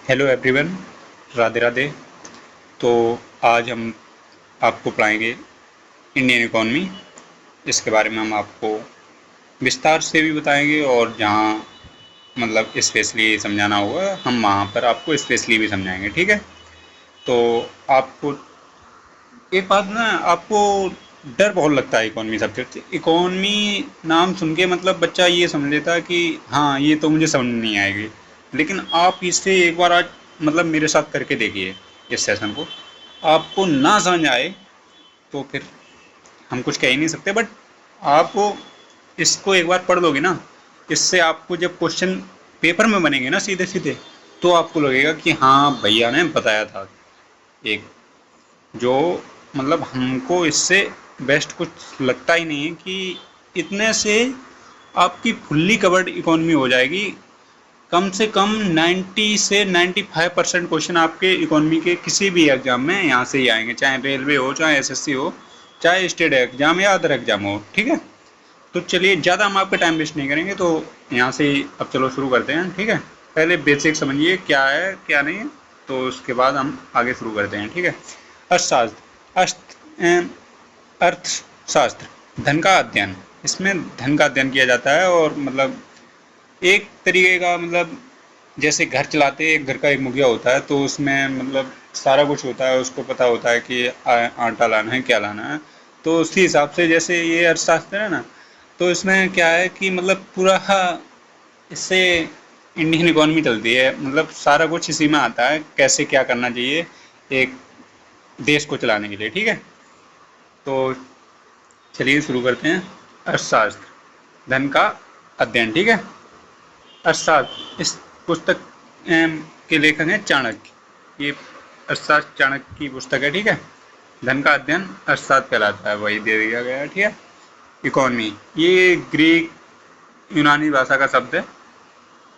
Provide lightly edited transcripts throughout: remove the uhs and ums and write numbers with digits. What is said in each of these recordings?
Hello everyone, Radhe Radhe. तो आज हम आपको पढ़ाएंगे इंडियन इकॉनमी। इसके बारे में हम आपको विस्तार से भी बताएंगे और जहाँ मतलब स्पेशली समझाना होगा हम वहाँ पर आपको स्पेशली भी समझाएंगे, ठीक है। तो आपको एक बात ना, आपको डर बहुत लगता है इकॉनमी सब्जेक्ट से। इकॉनमी नाम सुन के मतलब बच्चा ये समझ लेता है कि हाँ ये तो मुझे समझ नहीं आएगी, लेकिन आप इसे एक बार आज मतलब मेरे साथ करके देखिए इस सेशन को। आपको ना समझ आए तो फिर हम कुछ कह ही नहीं सकते, बट आप इसको एक बार पढ़ लोगे ना, इससे आपको जब क्वेश्चन पेपर में बनेंगे ना सीधे सीधे, तो आपको लगेगा कि हाँ भैया ने बताया था एक जो मतलब हमको इससे बेस्ट कुछ लगता ही नहीं है कि इतने से आपकी फुल्ली कवर्ड इकोनॉमी हो जाएगी। कम से कम 90 से 95% क्वेश्चन आपके इकोनॉमी के किसी भी एग्जाम में यहाँ से ही आएंगे, चाहे रेलवे हो, चाहे एसएससी हो, चाहे स्टेट एग्जाम या अदर एग्जाम हो, ठीक है। तो चलिए ज़्यादा हम आपका टाइम वेस्ट नहीं करेंगे, तो यहाँ से ही अब चलो शुरू करते हैं, ठीक है। पहले बेसिक समझिए क्या है क्या नहीं है, तो उसके बाद हम आगे शुरू करते हैं, ठीक है। अर्थशास्त्र, अर्थशास्त्र धन का अध्ययन। इसमें धन का अध्ययन किया जाता है और मतलब एक तरीके का मतलब जैसे घर चलाते एक घर का एक मुखिया होता है, तो उसमें मतलब सारा कुछ होता है, उसको पता होता है कि आटा लाना है क्या लाना है। तो उसी हिसाब से जैसे ये अर्थशास्त्र है ना, तो इसमें क्या है कि मतलब पूरा इससे इंडियन इकोनॉमी चलती है, मतलब सारा कुछ इसी में आता है, कैसे क्या करना चाहिए एक देश को चलाने के लिए, ठीक है। तो चलिए शुरू करते हैं। अर्थशास्त्र धन का अध्ययन, ठीक है। अर्थशास्त्र इस पुस्तक के लेखक हैं चाणक्य। ये अर्थशास्त्र चाणक्य की पुस्तक है, ठीक है। धन का अध्ययन अर्थशास्त्र कहलाता है, वही दे दिया गया है, ठीक है। इकोनॉमी ये ग्रीक यूनानी भाषा का शब्द है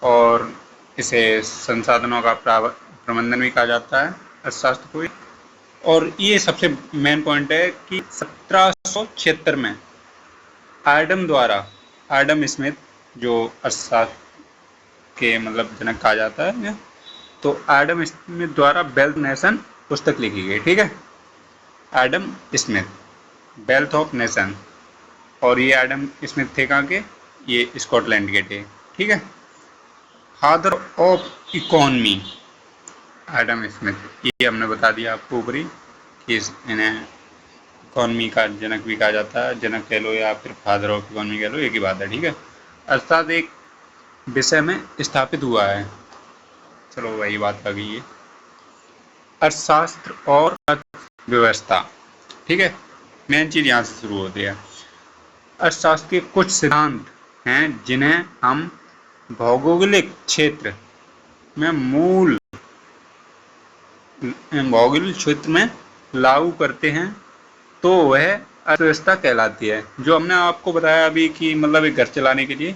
और इसे संसाधनों का प्रबंधन भी कहा जाता है अर्थशास्त्र को। और ये सबसे मेन पॉइंट है कि 1776 में एडम स्मिथ, जो अर्थशास्त्र के मतलब जनक कहा जाता है, तो एडम स्मिथ द्वारा वेल्थ नेशन पुस्तक लिखी गई, ठीक है। Adam Smith wealth of nation, और ये एडम स्मिथ थे कहाँ के, ये स्कॉटलैंड के थे, ठीक है। Father of economy Adam Smith, ये हमने बता दिया आपको ऊपरी कि इन्हें इकोनॉमी का जनक भी कहा जाता है, जनक कह लो या फिर फादर ऑफ इकोनॉमी कह लो, एक ही बात है, ठीक है। अर्थात एक विषय में स्थापित हुआ है, चलो वही बात आ गई है। अर्थशास्त्र और अर्थव्यवस्था, ठीक है। मेन चीज यहाँ से शुरू होती है। अर्थशास्त्र के कुछ सिद्धांत हैं जिन्हें हम भौगोलिक क्षेत्र में भौगोलिक क्षेत्र में लागू करते हैं, तो वह अर्थव्यवस्था कहलाती है। जो हमने आपको बताया अभी कि मतलब एक घर चलाने के लिए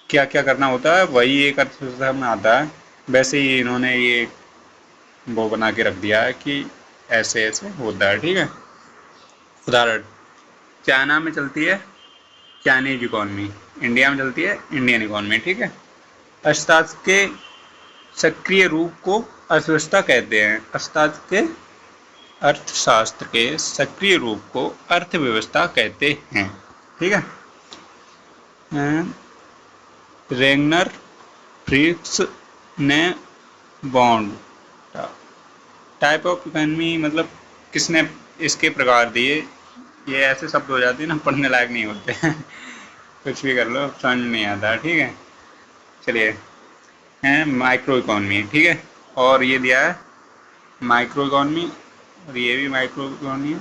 क्या क्या करना होता है, वही एक अर्थव्यवस्था में आता है। वैसे ही इन्होंने ये वो बना के रख दिया है कि ऐसे ऐसे होता है, ठीक है। उदाहरण, चाइना में चलती है चाइनीज इकोनॉमी, इंडिया में चलती है इंडियन इकोनॉमी, ठीक है। अर्थशास्त्र के सक्रिय रूप को अर्थव्यवस्था कहते हैं। अर्थशास्त्र के सक्रिय रूप को अर्थव्यवस्था कहते हैं, ठीक है। रेगनर फ्रिक्स ने बॉन्ड टाइप ऑफ इकोनॉमी मतलब किसने इसके प्रकार दिए, ये ऐसे शब्द हो जाते हैं ना, पढ़ने लायक नहीं होते कुछ भी कर लो समझ नहीं आता, ठीक है। चलिए, हैं माइक्रो इकोनॉमी, ठीक है। और ये दिया है माइक्रो इकोनॉमी, और ये भी माइक्रो इकोनॉमी है,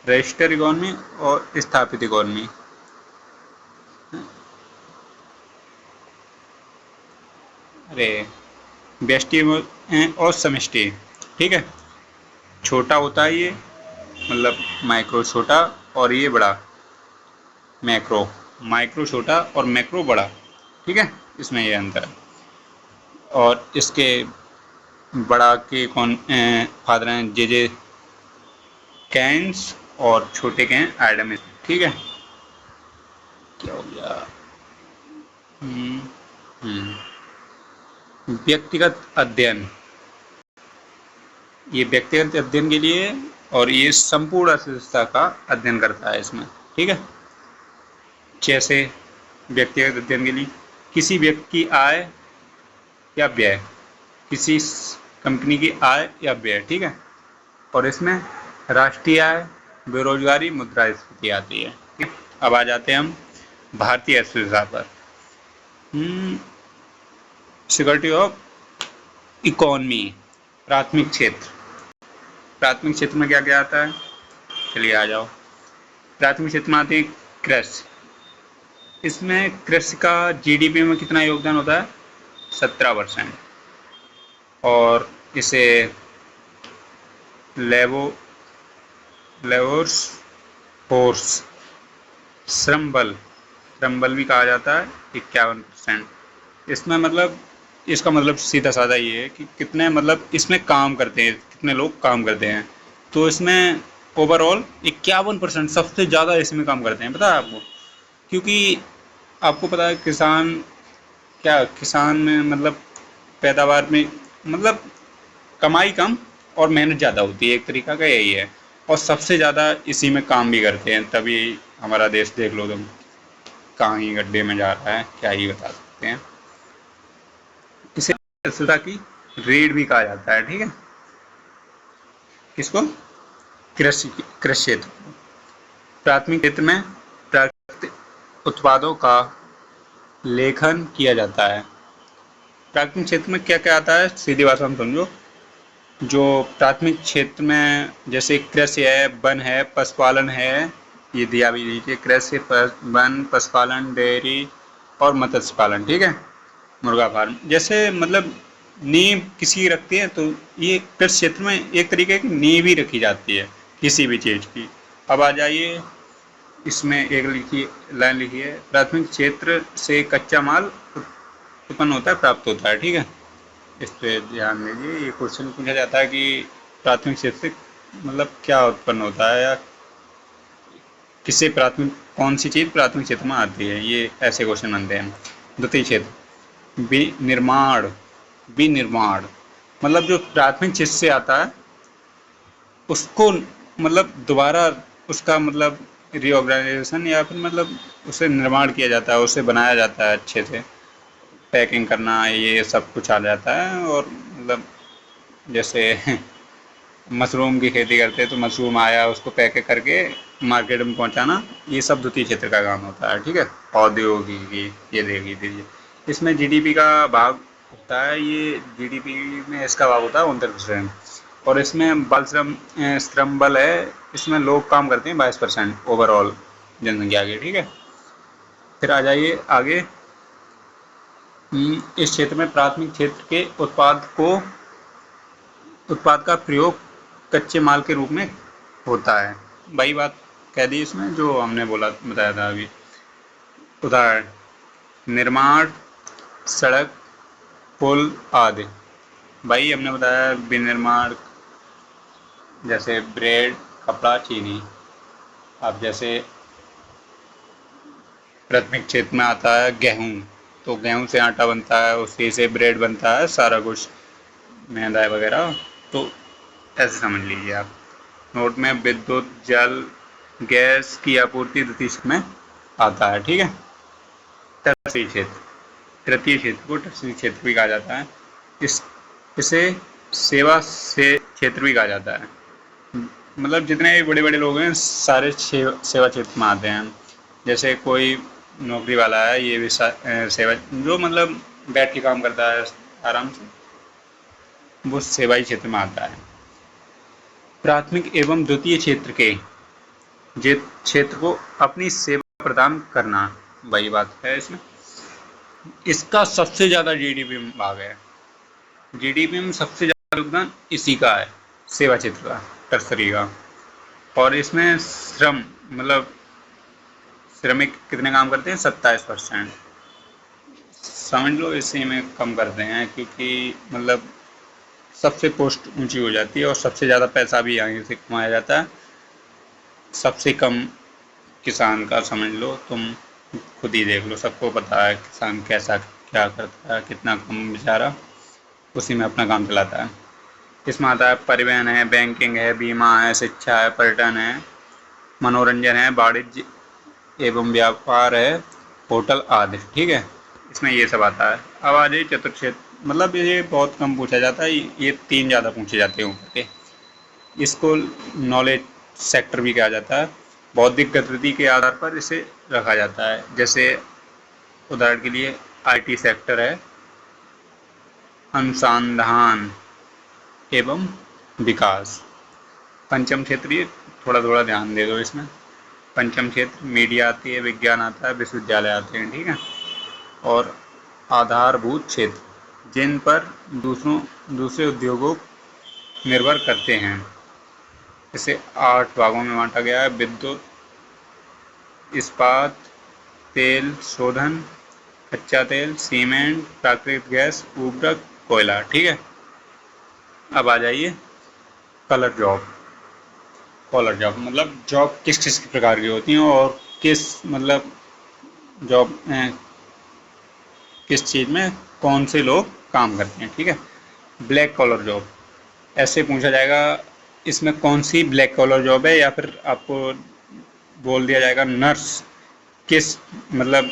रजिस्टर इकोनॉमी और स्थापित इकोनॉमी। अरे व्यष्टि और समष्टि, ठीक है। छोटा होता है ये, मतलब माइक्रो छोटा और ये बड़ा मैक्रो। माइक्रो छोटा और मैक्रो बड़ा, ठीक है, इसमें ये अंतर है। और इसके बड़ा के कौन फादर हैं जे कैन्स और छोटे के हैं एडम स्मिथ, ठीक है। क्या हो गया, हम्म, हम्म। व्यक्तिगत अध्ययन, ये व्यक्तिगत अध्ययन के लिए है और ये संपूर्ण अर्थव्यवस्था का अध्ययन करता है इसमें, ठीक है। जैसे व्यक्तिगत अध्ययन के लिए किसी व्यक्ति की आय या व्यय, किसी कंपनी की आय या व्यय, ठीक है। और इसमें राष्ट्रीय आय, बेरोजगारी, मुद्रास्फीति आती है, ठीक है। अब आ जाते हैं हम भारतीय अर्थव्यवस्था पर। सिक्योरिटी ऑफ इकोनॉमी, प्राथमिक क्षेत्र। प्राथमिक क्षेत्र में क्या क्या आता है, चलिए आ जाओ। प्राथमिक क्षेत्र में आती है कृषि। इसमें कृषि का जीडीपी में कितना योगदान होता है, 17%। और इसे लेबोर्स फोर्स, श्रम बल भी कहा जाता है, 51%। इसमें मतलब इसका मतलब सीधा साधा ये है कि कितने मतलब इसमें काम करते हैं, कितने लोग काम करते हैं। तो इसमें ओवरऑल 51% सबसे ज़्यादा इसमें काम करते हैं, पता है आपको। क्योंकि आपको पता है किसान में मतलब पैदावार में मतलब कमाई कम और मेहनत ज़्यादा होती है, एक तरीका का यही है। और सबसे ज़्यादा इसी में काम भी करते हैं, तभी हमारा देश देख लो तुम कहाँ ही गड्ढे में जा रहा है, क्या ही बता सकते हैं। इसे अर्थव्यवस्था की रीढ़ भी कहा जाता है, ठीक है। किसको, कृषि क्षेत्र को। प्राथमिक क्षेत्र में प्राकृतिक उत्पादों का लेखन किया जाता है। प्राथमिक क्षेत्र में क्या क्या आता है, सीधी भाषा में समझो। जो प्राथमिक क्षेत्र में जैसे कृषि है, वन है, पशुपालन है, ये दिया भी लीजिए, कृषि, वन, पशुपालन, डेयरी और मत्स्य पालन, ठीक है, मुर्गा फार्म। जैसे मतलब नींव किसी की रखती है, तो ये कृषि क्षेत्र में एक तरीके की नींव ही रखी जाती है किसी भी चीज़ की। अब आ जाइए, इसमें एक लिखिए, लाइन लिखिए, प्राथमिक क्षेत्र से कच्चा माल उत्पन्न होता है, प्राप्त होता है, ठीक है। इस पे ध्यान दीजिए, ये क्वेश्चन पूछा जाता है कि प्राथमिक क्षेत्र से मतलब क्या उत्पन्न होता है, या किससे प्राथमिक, कौन सी चीज़ प्राथमिक क्षेत्र में आती है, ये ऐसे क्वेश्चन बनते हैं। द्वितीय क्षेत्र, विनिर्माण मतलब जो प्राथमिक क्षेत्र से आता है उसको मतलब दोबारा उसका मतलब रीऑर्गेनाइजेशन या फिर मतलब उसे निर्माण किया जाता है, उसे बनाया जाता है अच्छे से, पैकिंग करना, ये सब कुछ आ जाता है। और मतलब जैसे मशरूम की खेती करते हैं, तो मशरूम आया, उसको पैक करके मार्केट में पहुंचाना, ये सब द्वितीय क्षेत्र का काम होता है, ठीक है। औद्योगिकी, ये देख लीजिए। इसमें जीडीपी का भाग होता है, ये जीडीपी में इसका भाग होता है 69%। और इसमें बाल श्रम बल है, इसमें लोग काम करते हैं 22% ओवरऑल जनसंख्या के, ठीक है। फिर आ जाइए आगे। इस क्षेत्र में प्राथमिक क्षेत्र के उत्पाद का प्रयोग कच्चे माल के रूप में होता है। वही बात कह दी इसमें जो हमने बताया था अभी। उदाहरण, निर्माण, सड़क, पुल आदि। भाई हमने बताया विनिर्माण, जैसे ब्रेड, कपड़ा, चीनी। अब जैसे प्राथमिक क्षेत्र में आता है गेहूँ, तो गेहूँ से आटा बनता है, उसी से ब्रेड बनता है, सारा कुछ मैदा वगैरह। तो ऐसे समझ लीजिए आप। नोट में विद्युत, जल, गैस की आपूर्ति द्वितीय क्षेत्र में आता है, ठीक है। टर्शरी क्षेत्र, तृतीय क्षेत्र को टर्शरी क्षेत्र भी कहा जाता है। इसे सेवा से क्षेत्र भी कहा जाता है। मतलब जितने भी बड़े बड़े लोग हैं सारे सेवा क्षेत्र में आते हैं। जैसे कोई नौकरी वाला है, ये भी सेवा, जो मतलब बैठ के काम करता है आराम से, वो सेवाई क्षेत्र में आता है। प्राथमिक एवं द्वितीय क्षेत्र के क्षेत्र को अपनी सेवा प्रदान करना, वही बात है इसमें। इसका सबसे ज़्यादा जीडीपी में भाग है, जीडीपी में सबसे ज़्यादा योगदान इसी का है, सेवा क्षेत्र का, टर्सरी का। और इसमें श्रम मतलब श्रमिक कितने काम करते हैं, 27%। समझ लो इसी में कम करते हैं, क्योंकि मतलब सबसे पोस्ट ऊंची हो जाती है और सबसे ज़्यादा पैसा भी यहाँ से कमाया जाता है। सबसे कम किसान का समझ लो तुम, खुद ही देख लो, सबको पता है किसान कैसा क्या करता है, कितना कम बेचारा उसी में अपना काम चलाता है। इसमें आता है परिवहन है, बैंकिंग है, बीमा है, शिक्षा है, पर्यटन है, मनोरंजन है, वाणिज्य एवं व्यापार है, होटल आदि। ठीक है, इसमें ये सब आता है। अब आ जाइए चतुर्थ क्षेत्र, मतलब ये बहुत कम पूछा जाता है, ये 3 ज़्यादा पूछे जाते हैं ऊपर के। इसको नॉलेज सेक्टर भी कहा जाता है। बौद्धिक गतिविधि के आधार पर इसे रखा जाता है। जैसे उदाहरण के लिए आईटी सेक्टर है, अनुसंधान एवं विकास। पंचम क्षेत्र, ये थोड़ा थोड़ा ध्यान दे दो इसमें। पंचम क्षेत्र मीडिया आती है, विज्ञान आता है, विश्वविद्यालय आते हैं। ठीक है, और आधारभूत क्षेत्र जिन पर दूसरे उद्योगों निर्भर करते हैं, इसे 8 भागों में बांटा गया है। विद्युत, इस्पात, तेल शोधन, कच्चा तेल, सीमेंट, प्राकृतिक गैस, उर्वरक, कोयला। ठीक है, अब आ जाइए कलर जॉब। कॉलर जॉब मतलब जॉब किस किस प्रकार की होती हैं और किस मतलब जॉब किस चीज़ में कौन से लोग काम करते हैं। ठीक है, ब्लैक कॉलर जॉब, ऐसे पूछा जाएगा इसमें कौन सी ब्लैक कॉलर जॉब है, या फिर आपको बोल दिया जाएगा नर्स किस मतलब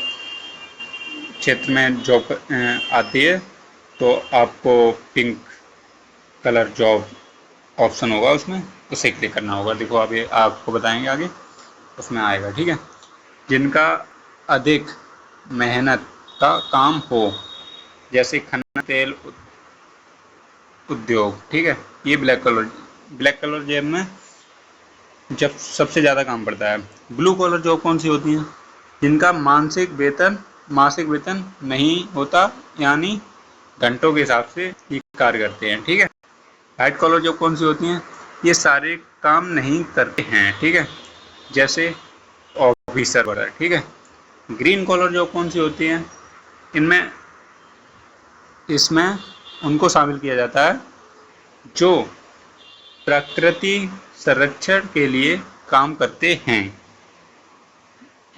क्षेत्र में जॉब आती है, तो आपको पिंक कलर जॉब ऑप्शन होगा उसमें, उसे क्लिक करना होगा। देखो अभी आपको बताएंगे आगे, उसमें आएगा। ठीक है, जिनका अधिक मेहनत का काम हो, जैसे खनन, तेल उद्योग। ठीक है, ये ब्लैक कलर जॉब में जब सबसे ज़्यादा काम पड़ता है। ब्लू कॉलर जॉब कौन सी होती है, जिनका मासिक वेतन नहीं होता, यानी घंटों के हिसाब से ये कार्य करते हैं। ठीक है, वाइट कॉलर जॉब कौन सी होती हैं, ये सारे काम नहीं करते हैं। ठीक है, जैसे ऑफिसर वगैरह। ठीक है, ग्रीन कॉलर जॉब कौन सी होती है, इनमें इसमें उनको शामिल किया जाता है जो प्रकृति संरक्षण के लिए काम करते हैं।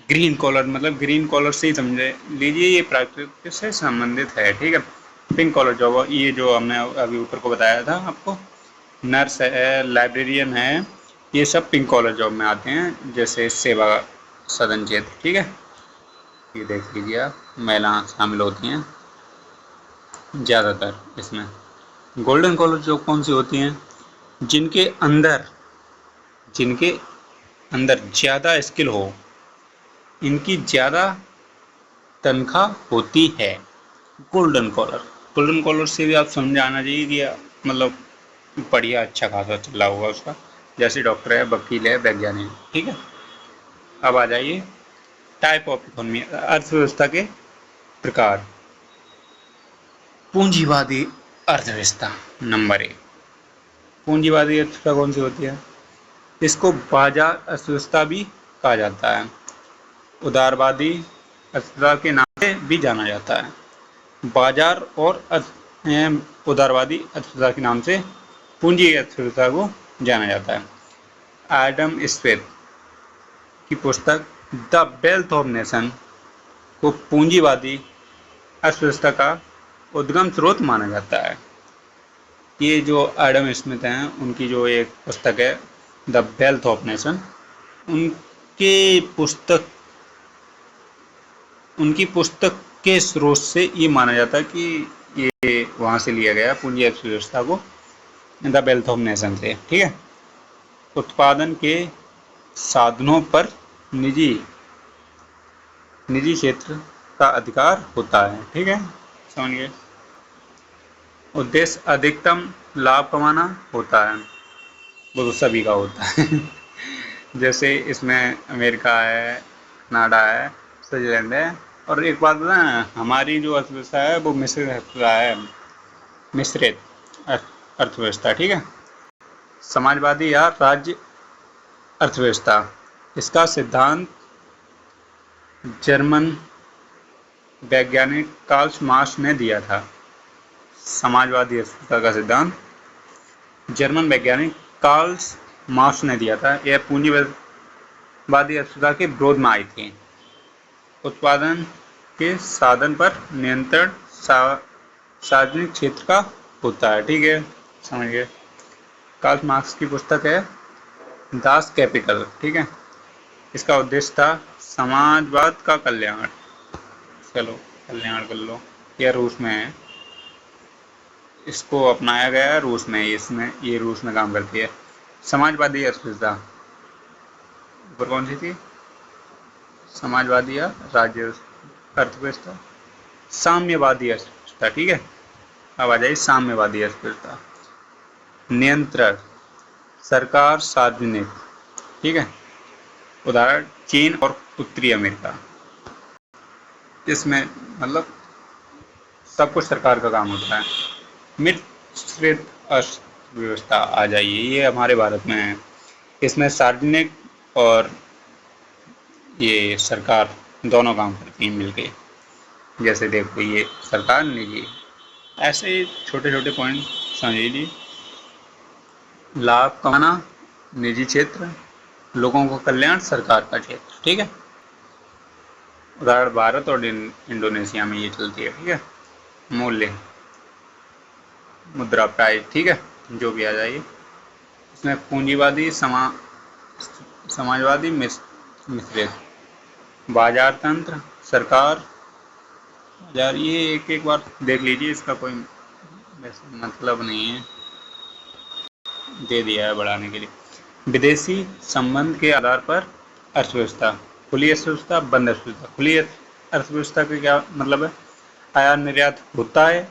ग्रीन कॉलर मतलब ग्रीन कॉलर से ही समझ लीजिए ये प्रकृति से संबंधित है। ठीक है, पिंक कॉलर जॉब ये जो हमने अभी ऊपर को बताया था आपको, नर्स है, लाइब्रेरियन है, ये सब पिंक कॉलर जॉब में आते हैं, जैसे सेवा सदन क्षेत्र। ठीक है, ये देख लीजिए आप, महिलाएं शामिल होती हैं ज़्यादातर इसमें। गोल्डन कॉलर जॉब कौन सी होती हैं, जिनके अंदर ज़्यादा स्किल हो, इनकी ज़्यादा तनख्वाह होती है। गोल्डन कॉलर से भी आप समझ आना चाहिए कि मतलब बढ़िया अच्छा खासा चल रहा होगा उसका, जैसे डॉक्टर है, वकील है, वैज्ञानिक है। ठीक है, अब आ जाइए टाइप ऑफ इकोनॉमी, अर्थव्यवस्था के प्रकार। पूंजीवादी अर्थव्यवस्था नंबर 1। पूंजीवादी अर्थव्यवस्था कौन सी होती है, इसको बाजार अर्थव्यवस्था भी कहा जाता है, उदारवादी अर्थव्यवस्था के नाम से भी जाना जाता है। बाजार और उदारवादी अर्थव्यवस्था के नाम से पूंजी अर्थव्यवस्था को जाना जाता है। एडम स्मिथ की पुस्तक द वेल्थ ऑफ नेशन को पूंजीवादी अर्थव्यवस्था का उद्गम स्रोत माना जाता है। ये जो एडम स्मिथ हैं उनकी जो एक पुस्तक है द वेल्थ ऑफ नेशन, उनकी पुस्तक के स्रोत से ये माना जाता है कि ये वहाँ से लिया गया पूंजी अर्थव्यवस्था को, द वेल्थ ऑफ नेशन से। ठीक है, उत्पादन के साधनों पर निजी क्षेत्र का अधिकार होता है। ठीक है, समझ गए। उद्देश्य अधिकतम लाभ कमाना होता है, वो तो सभी का होता है जैसे इसमें अमेरिका है, कनाडा है, स्विट्जरलैंड है। और एक बात बताएं, हमारी जो अर्थव्यवस्था है वो मिश्रित अर्थव्यवस्था। ठीक है, समाजवादी या राज्य अर्थव्यवस्था, इसका सिद्धांत जर्मन वैज्ञानिक कार्ल मार्क्स ने दिया था। समाजवादी अर्थव्यवस्था का सिद्धांत जर्मन वैज्ञानिक कार्ल मार्क्स ने दिया था। यह पूंजीवादी अर्थव्यवस्था के विरोध में आई थी। उत्पादन के साधन पर नियंत्रण सार्वजनिक क्षेत्र का होता है। ठीक है, समझ गए। कार्ल मार्क्स की पुस्तक है दास कैपिटल, ठीक है। इसका उद्देश्य था समाजवाद का कल्याण। चलो कल्याण कर लो। यह रूस में है, इसको अपनाया गया है रूस में, इसमें ये रूस में काम करती है। समाजवादी अर्थव्यवस्था ऊपर कौन सी थी? समाजवादी या राज्य अर्थव्यवस्था? साम्यवादी अर्थव्यवस्था, ठीक है। अब आ जाइए साम्यवादी अर्थव्यवस्था। नियंत्रण सरकार सार्वजनिक, ठीक है। उदाहरण चीन और उत्तरी अमेरिका। इसमें मतलब सब कुछ सरकार का काम होता है। मिश्रित अर्थव्यवस्था आ जाइए, ये हमारे भारत में है। इसमें सार्वजनिक और ये सरकार दोनों काम करती हैं मिलके। जैसे देखो ये सरकार निजी, ऐसे ही छोटे छोटे पॉइंट समझ लीजिए। लाभ कमाना निजी क्षेत्र, लोगों को कल्याण सरकार का क्षेत्र, ठीक है। उदाहरण भारत और इंडोनेशिया में ये चलती है, ठीक है। मूल्य मुद्रा प्राइस, ठीक है, जो भी आ जाइए। इसमें पूंजीवादी समाजवादी मिश्रित, बाजार तंत्र सरकार बाजार, ये एक एक बार देख लीजिए, इसका कोई वैसे मतलब नहीं है, दे दिया है बढ़ाने के लिए। विदेशी संबंध के आधार पर अर्थव्यवस्था, खुली अर्थव्यवस्था बंद अर्थव्यवस्था। खुली अर्थव्यवस्था का क्या मतलब है? आयात निर्यात होता है,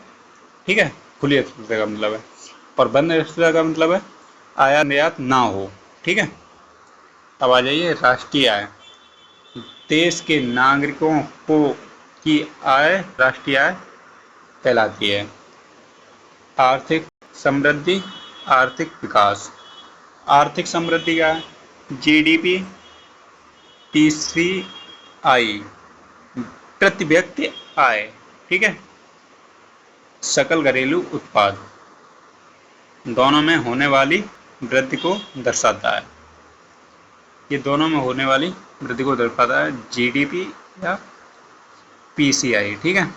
ठीक है, खुली अर्थव्यवस्था का मतलब है। और बंद अर्थव्यवस्था का मतलब है आयात निर्यात ना हो, ठीक है। अब आ जाइए राष्ट्रीय आय। देश के नागरिकों को की आय राष्ट्रीय आय कहलाती है। आर्थिक समृद्धि आर्थिक विकास। आर्थिक समृद्धि क्या है? जीडीपी, पीसीआई प्रति व्यक्ति आय, ठीक है। सकल घरेलू उत्पाद, दोनों में होने वाली वृद्धि को दर्शाता है। ये दोनों में होने वाली वृद्धि को दर्शाता है, जीडीपी या पीसीआई, ठीक है।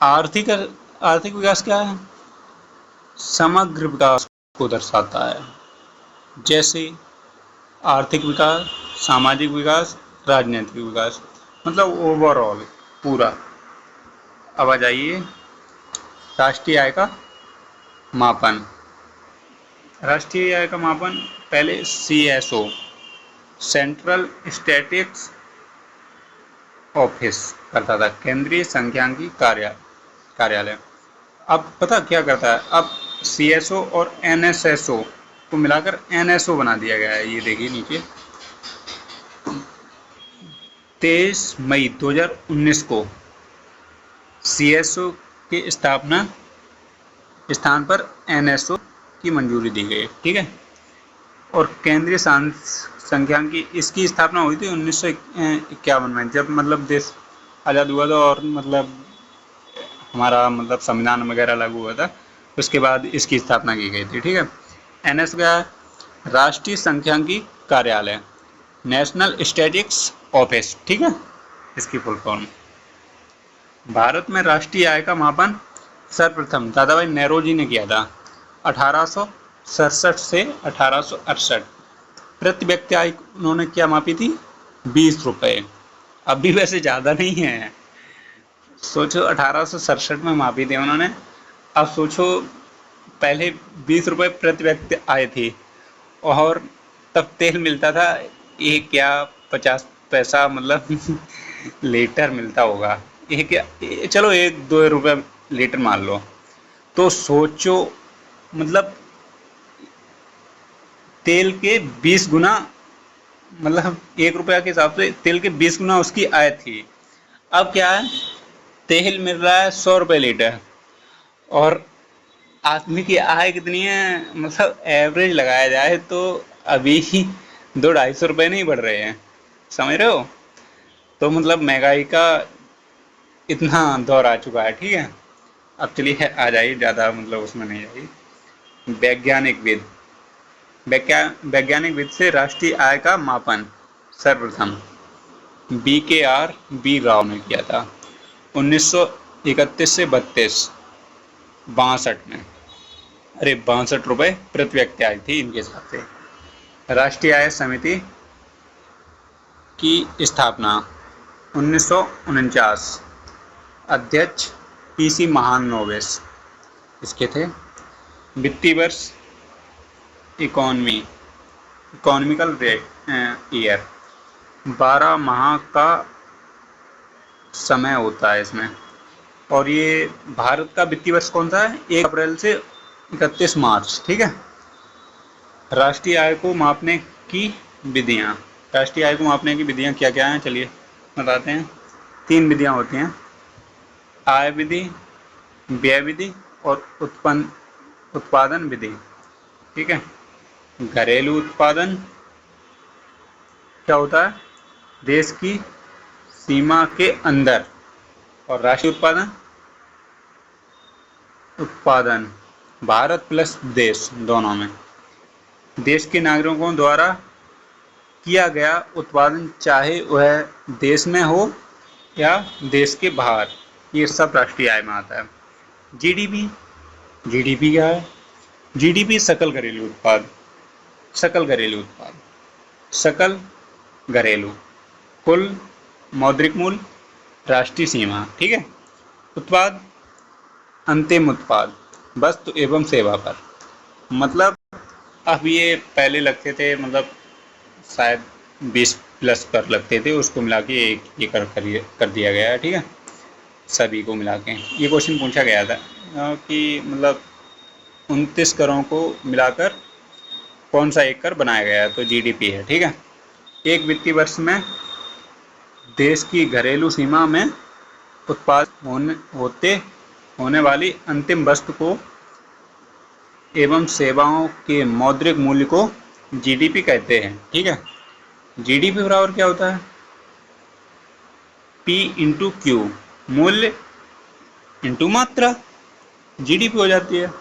आर्थिक आर्थिक विकास क्या है? समग्र विकास को दर्शाता है, जैसे आर्थिक विकास, सामाजिक विकास, राजनीतिक विकास, मतलब ओवरऑल पूरा। अब आ जाइए राष्ट्रीय आय का मापन। राष्ट्रीय आय का मापन पहले सीएसओ, सेंट्रल स्टैटिस्टिक्स ऑफिस करता था, केंद्रीय सांख्यिकी कार्यालय। अब पता क्या करता है? अब सीएसओ और एनएसएसओ को मिलाकर एनएसओ बना दिया गया है। ये देखिए नीचे 23 मई 2019 को सीएसओ की स्थापना स्थान पर एनएसओ की मंजूरी दी गई, ठीक है। और केंद्रीय सांख्यिकी इसकी स्थापना हुई थी 1951 में, जब मतलब देश आज़ाद हुआ था और मतलब हमारा मतलब संविधान वगैरह लागू हुआ था, उसके बाद इसकी स्थापना की गई थी, ठीक है। एनएस का राष्ट्रीय सांख्यिकी कार्यालय, नेशनल स्टैटिस्टिक्स ऑफिस, ठीक है, इसकी फुल फॉर्म। भारत में राष्ट्रीय आय का मापन सर्वप्रथम दादाभाई नेरोजी ने किया था 1867 से 1868। प्रति व्यक्ति आय उन्होंने क्या मापी थी? 20 रुपये। अभी वैसे ज़्यादा नहीं है, सोचो 1867 में मापी थी उन्होंने। अब सोचो पहले 20 रुपये प्रति व्यक्ति आय थी, और तब तेल मिलता था एक या 50 पैसा, मतलब लीटर मिलता होगा, एक या चलो 1-2 रुपये लीटर मान लो। तो सोचो मतलब तेल के 20 गुना, मतलब 1 रुपया के हिसाब से तेल के 20 गुना उसकी आय थी। अब क्या है? तेल मिल रहा है 100 रुपये लीटर, और आदमी की आय कितनी है? मतलब एवरेज लगाया जाए तो अभी 200-250 रुपये नहीं बढ़ रहे हैं, समझ रहे हो? तो मतलब महंगाई का इतना दौर आ चुका है, ठीक है। अब चलिए आ जाइए, ज़्यादा मतलब उसमें नहीं जाइए। वैज्ञानिक विद से राष्ट्रीय आय का मापन सर्वप्रथम बी राव ने किया था 1931 से 62 में। अरे 62 रुपये प्रति व्यक्ति आई थी इनके हिसाब से। राष्ट्रीय आय समिति की स्थापना 1949। अध्यक्ष पीसी महालनोबिस इसके थे। वित्तीय वर्ष इकोनॉमिकल ईयर 12 माह का समय होता है इसमें। और ये भारत का वित्तीय वर्ष कौन सा है? 1 अप्रैल से 31 मार्च। ठीक है। राष्ट्रीय आय को मापने की विधियाँ। राष्ट्रीय आय को मापने की विधियाँ क्या क्या हैं, चलिए बताते हैं। 3 विधियाँ होती हैं, आय विधि, व्यय विधि और उत्पादन विधि। ठीक है। घरेलू उत्पादन क्या होता है? देश की सीमा के अंदर। और राष्ट्रीय उत्पादन भारत प्लस देश दोनों में। देश के नागरिकों द्वारा किया गया उत्पादन, चाहे वह देश में हो या देश के बाहर, ये सब राष्ट्रीय आय में आता है। जीडीपी। जीडीपी क्या है? जीडीपी सकल घरेलू उत्पाद। सकल घरेलू उत्पाद, सकल घरेलू, कुल मौद्रिक मूल्य, राष्ट्रीय सीमा। ठीक है। उत्पाद अंतिम उत्पाद, वस्तु एवं सेवा पर। मतलब अब ये पहले लगते थे, मतलब शायद 20 प्लस पर लगते थे, उसको मिला के ये कर दिया गया है। ठीक है। सभी को मिला के ये क्वेश्चन पूछा गया था कि मतलब 29 करों को मिलाकर कौन सा एक कर बनाया गया है, तो जीडीपी है। ठीक है। एक वित्तीय वर्ष में देश की घरेलू सीमा में उत्पादन होने वाली अंतिम वस्तु को एवं सेवाओं के मौद्रिक मूल्य को जीडीपी कहते हैं। ठीक है। जीडीपी बराबर क्या होता है? पी इंटू क्यू, मूल्य इंटू मात्रा, जीडीपी हो जाती है।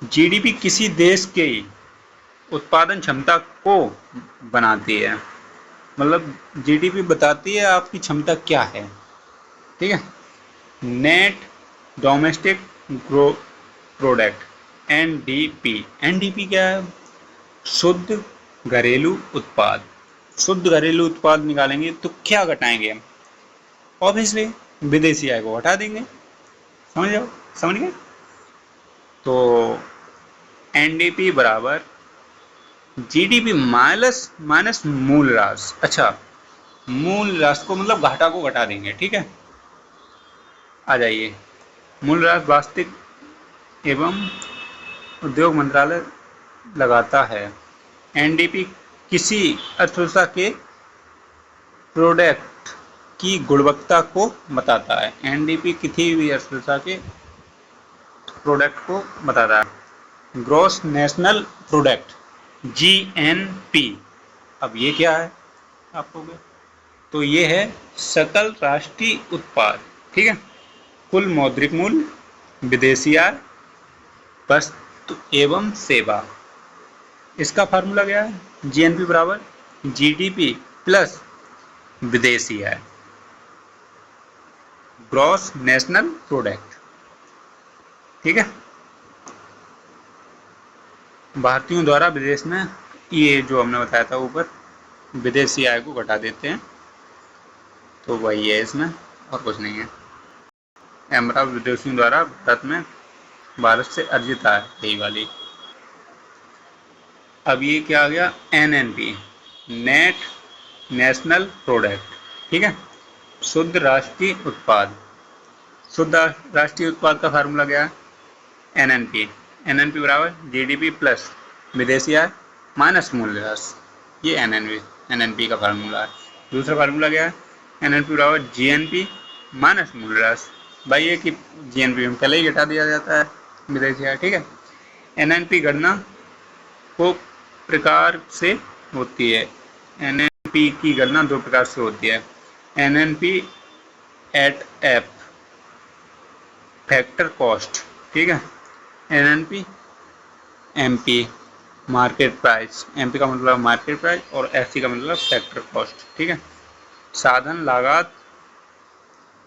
जीडीपी किसी देश के उत्पादन क्षमता को बनाती है, मतलब जीडीपी बताती है आपकी क्षमता क्या है। ठीक है। Net domestic product, NDP. NDP क्या है? शुद्ध घरेलू उत्पाद। शुद्ध घरेलू उत्पाद निकालेंगे तो क्या घटाएंगे हम? ऑब्वियसली विदेशी आय को हटा देंगे। समझ गए? तो एनडीपी बराबर जीडीपी माइनस मूल राशि। अच्छा, मूल राशि को मतलब घाटा को घटा देंगे। ठीक है। आ जाइए, मूल राशि वास्तविक एवं उद्योग मंत्रालय लगाता है। एनडीपी किसी अर्थव्यवस्था के प्रोडक्ट की गुणवत्ता को बताता है। एनडीपी किसी भी अर्थव्यवस्था के प्रोडक्ट को बताता है। Gross national product, GNP. अब ये क्या है आपको? तो ये है सकल राष्ट्रीय उत्पाद। ठीक है। कुल मौद्रिक मूल्य, विदेशी आय, वस्तु एवं सेवा। इसका फार्मूला क्या है? जीएनपी बराबर जीडीपी प्लस विदेशी आय, ग्रॉस नेशनल प्रोडक्ट। ठीक है। भारतीयों द्वारा विदेश में, ये जो हमने बताया था ऊपर, विदेशी आय को घटा देते हैं, तो वही है इसमें, और कुछ नहीं है। एमरा विदेशियों द्वारा भारत से अर्जित आय, यही वाली। अब ये क्या आ गया? NNP, net national product. ठीक है। शुद्ध राष्ट्रीय उत्पाद। शुद्ध राष्ट्रीय उत्पाद का फार्मूला क्या है? एनएनपी। एनएनपी बराबर जीडीपी प्लस विदेशी आय माइनस मूल्य ह्रास। ये एनएनपी का फार्मूला है। दूसरा फार्मूला क्या है? एनएनपी बराबर जीएनपी माइनस मूल्य ह्रास। भाई ये कि जीएनपी में पहले ही घटा दिया जाता है विदेशी आय। ठीक है। एनएनपी गणना को प्रकार से होती है। एनएनपी की गणना 2 प्रकार से होती है। NNP at F, factor cost. ठीक है। NNP MP, market price. MP का मतलब मार्केट प्राइस और एफसी का मतलब फैक्टर कॉस्ट। ठीक है। साधन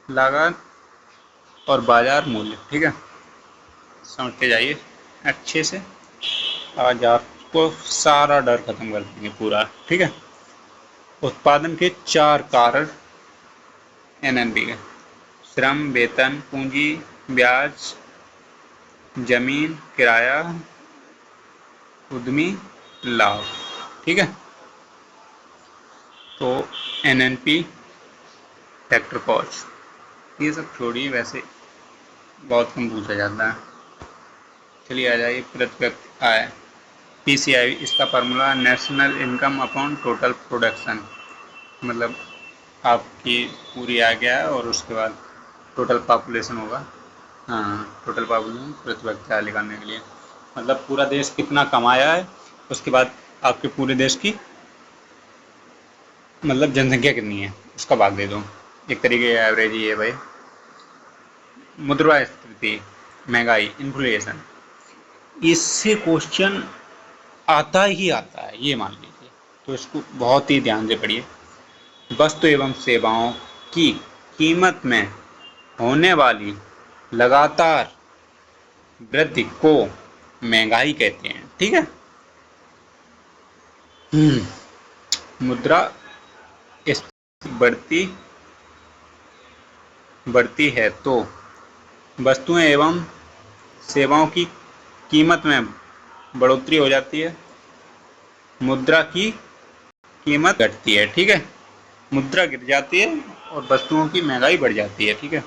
लागत और बाजार मूल्य। ठीक है। समझ के जाइए। अच्छे से। आज आपको सारा डर खत्म कर देंगे पूरा, ठीक है। उत्पादन के 4 कारण एनएनपी के: श्रम, वेतन, पूंजी, ब्याज, जमीन, किराया, उद्यमी लाभ, ठीक है। तो एनएनपी, फैक्टर कॉस्ट, ये सब छोड़िए, वैसे बहुत कम पूछा जाता है। चलिए आ जाइए प्रति व्यक्ति आय, पीसीआई। इसका formula national income upon total production, मतलब आपकी पूरी आ गया है और उसके बाद टोटल पॉपुलेशन होगा। हाँ, टोटल पॉपुलेशन प्रति व्यक्ति आय निकालने के लिए, मतलब पूरा देश कितना कमाया है, उसके बाद आपके पूरे देश की मतलब जनसंख्या कितनी है उसका भाग दे दो। एक तरीके का एवरेज ही है भाई। मुद्रास्फीति, महंगाई, इन्फ्लेशन, इससे क्वेश्चन आता ही आता है, ये मान लीजिए। तो इसको बहुत ही ध्यान से पढ़िए। वस्तु एवं सेवाओं की कीमत में होने वाली लगातार वृद्धि को महंगाई कहते हैं, ठीक है। मुद्रा बढ़ती बढ़ती है तो वस्तुएं एवं सेवाओं की कीमत में बढ़ोतरी हो जाती है, मुद्रा की कीमत घटती है, ठीक है। मुद्रा गिर जाती है और वस्तुओं की महंगाई बढ़ जाती है, ठीक है।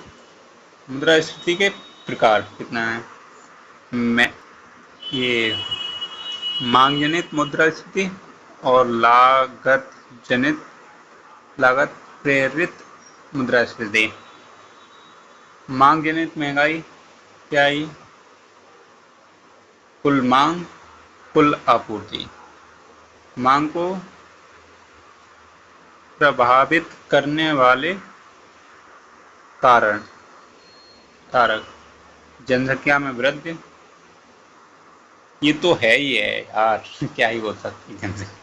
मुद्रास्फीति के प्रकार कितना है? मैं ये मांग जनित मुद्रास्फीति और लागत प्रेरित मुद्रास्फीति। मांग जनित महंगाई क्या आई? कुल मांग, कुल आपूर्ति। मांग को प्रभावित करने वाले कारक, जनसंख्या में वृद्धि, ये तो है ही है यार, क्या ही बोल सकती जनसंख्या।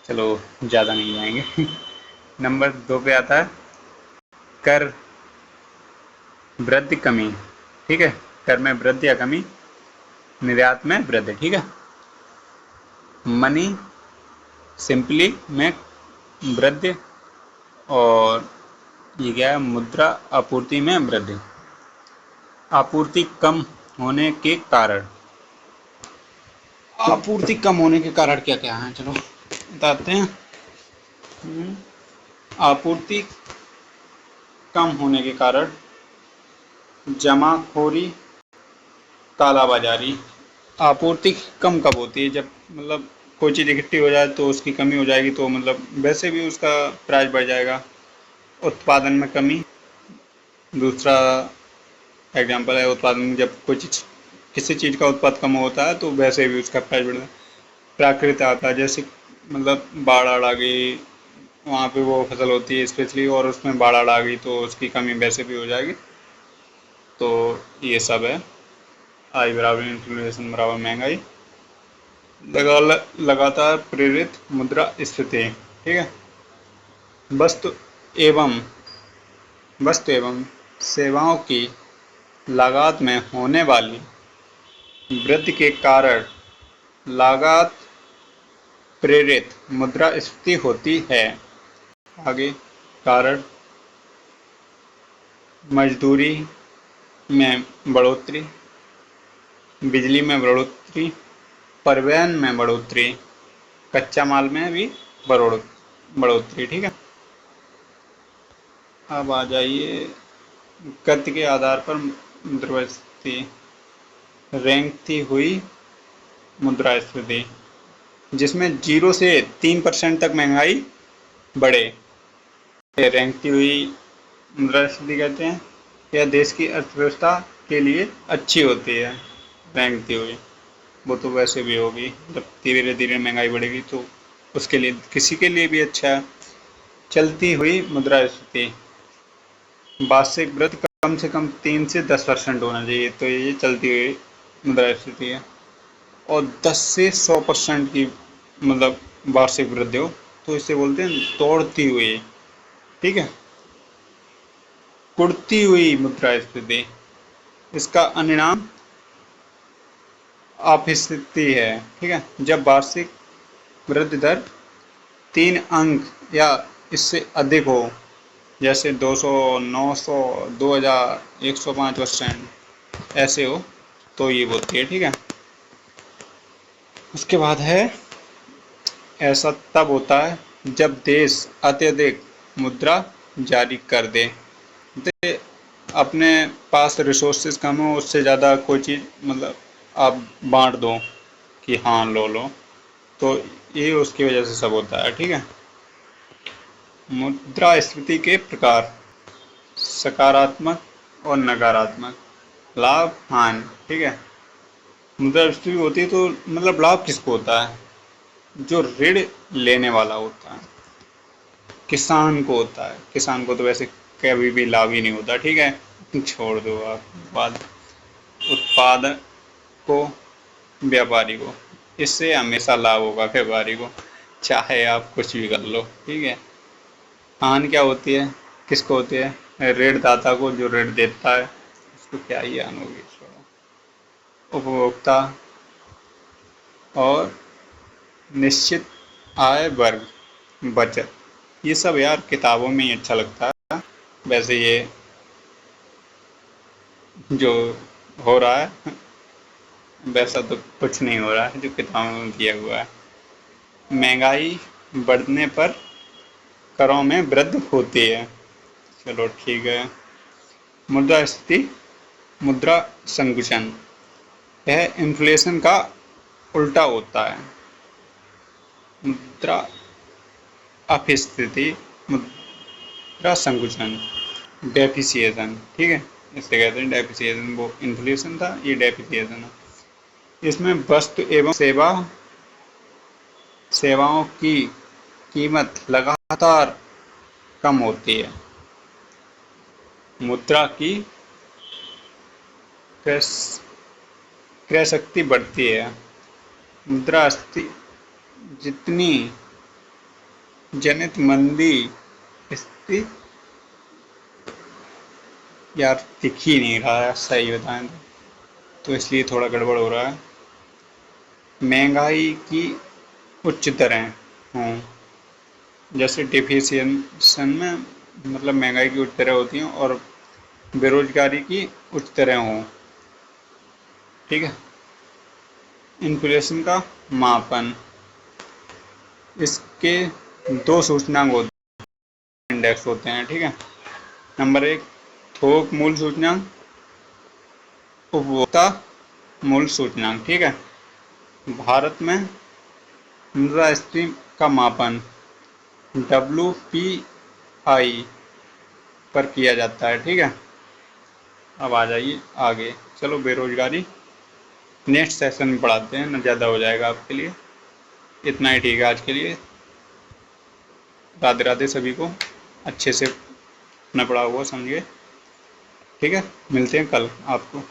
चलो ज़्यादा नहीं जाएंगे। नंबर 2 पे आता है कर वृद्धि कमी, ठीक है। कर में वृद्धि या कमी, निर्यात में वृद्धि, ठीक है। मनी सिंपली में वृद्धि, और ये क्या है? मुद्रा आपूर्ति में वृद्धि। आपूर्ति कम होने के कारण, आपूर्ति कम होने के कारण क्या क्या है, चलो बताते हैं। आपूर्ति कम होने के कारण जमाखोरी, कालाबाजारी। आपूर्ति कम कब होती है? जब मतलब कोई चीज़ इकट्ठी हो जाए तो उसकी कमी हो जाएगी, तो मतलब वैसे भी उसका प्राइस बढ़ जाएगा। उत्पादन में कमी दूसरा एग्जांपल है। उत्पादन में जब कोई चीज़, किसी चीज़ का उत्पाद कम होता है तो वैसे भी उसका प्राइस बढ़ता है। प्राकृतिक आता, जैसे मतलब बाढ़ आड़ आ गई, वहाँ पे वो फसल होती है स्पेशली, और उसमें बाढ़ आड़ आ गई तो उसकी कमी वैसे भी हो जाएगी। तो ये सब है। आई बराबर इन्फ्लेशन बराबर महंगाई, लगातार प्रेरित मुद्रास्फीति, ठीक है। वस्तु एवं सेवाओं की लागत में होने वाली वृद्धि के कारण लागत प्रेरित मुद्रास्फीति होती है। आगे कारण: मजदूरी में बढ़ोतरी, बिजली में बढ़ोतरी, परिवहन में बढ़ोतरी, कच्चा माल में भी बढ़ोतरी, ठीक है। अब आ जाइए गति के आधार पर मुद्रास्फीति, रेंगती हुई मुद्रास्फीति, जिसमें 0 से 3% तक महंगाई बढ़े, रेंगती हुई मुद्रास्फीति कहते हैं। यह देश की अर्थव्यवस्था के लिए अच्छी होती है। रेंगती हुई, वो तो वैसे भी होगी, जब धीरे धीरे महंगाई बढ़ेगी तो उसके लिए, किसी के लिए भी अच्छा है। चलती हुई मुद्रास्फीति, वार्षिक वृद्धि कम से कम 3 से 10% होना चाहिए, तो ये चलती हुई मुद्रास्फीति है। और 10 से 100% की मतलब वार्षिक वृद्धि हो तो इसे बोलते हैं दौड़ती हुई, ठीक है। कुढ़ती हुई मुद्रास्फीति, इसका अन्य नाम अपस्फीति है। ठीक है, जब वार्षिक वृद्धि दर 3 अंक या इससे अधिक हो, जैसे 200, 900, 2000, 105% ऐसे हो, तो ये बोलती है। ठीक है, उसके बाद है, ऐसा तब होता है जब देश अत्यधिक मुद्रा जारी कर दे। अपने पास रिसोर्सेज कम हो, उससे ज़्यादा कोई चीज़ मतलब आप बांट दो कि हाँ लो लो, तो ये उसकी वजह से सब होता है। ठीक है, मुद्रास्फीति के प्रकार, सकारात्मक और नकारात्मक, लाभ हानि। ठीक है, मुद्रास्फीति होती है तो मतलब लाभ किसको होता है? जो ऋण लेने वाला होता है, किसान को होता है। किसान को तो वैसे कभी भी लाभ ही नहीं होता। ठीक है, छोड़ दो आप बात। उत्पादक को, व्यापारी को, इससे हमेशा लाभ होगा व्यापारी को, चाहे आप कुछ भी कर लो। ठीक है, हानि क्या होती है, किसको होती है? ऋणदाता को, जो ऋण देता है उसको क्या ही हानि होगी, छोड़ो। उपभोक्ता और निश्चित आय वर्ग, बचत, ये सब यार किताबों में ही अच्छा लगता है। वैसे ये जो हो रहा है वैसा तो कुछ नहीं हो रहा है जो किताबों में दिया हुआ है। महंगाई बढ़ने पर करों में वृद्धि होती है। चलो ठीक है। मुद्रास्फीति, मुद्रा संकुचन, यह इन्फ्लेशन का उल्टा होता है। मुद्रा अपस्फीति, मुद्रा संकुचन, डेप्रिसिएशन। ठीक है, इसे कहते हैं डेप्रिसिएशन। वो इन्फ्लेशन था, ये डेप्रिसिएशन है। इसमें वस्तु एवं सेवाओं की कीमत लगातार कम होती है। मुद्रा की क्रय शक्ति बढ़ती है। मुद्रास्फीति जितनी जनित मंदी स्थिति, यार दिख ही नहीं रहा है सही बताएं तो इसलिए थोड़ा गड़बड़ हो रहा है। महंगाई की उच्च दरें हों, जैसे डिफिशिएशन में मतलब महंगाई की उच्च दरें होती हैं, और बेरोजगारी की उच्च दरें हों। ठीक है, इन्फ्लेशन का मापन, इसके 2 सूचकांक होते हैं, इंडेक्स होते हैं। ठीक है, नंबर 1 थोक मूल्य सूचकांक, उपभोक्ता मूल्य सूचकांक। ठीक है, भारत में मुद्रास्फीति का मापन WPI पर किया जाता है। ठीक है, अब आ जाइए आगे। चलो बेरोजगारी नेक्स्ट सेशन में पढ़ाते हैं ना, ज़्यादा हो जाएगा आपके लिए। इतना ही ठीक है आज के लिए। राधे राधे सभी को, अच्छे से अपना पढ़ा हुआ समझिए। ठीक है, मिलते हैं कल आपको।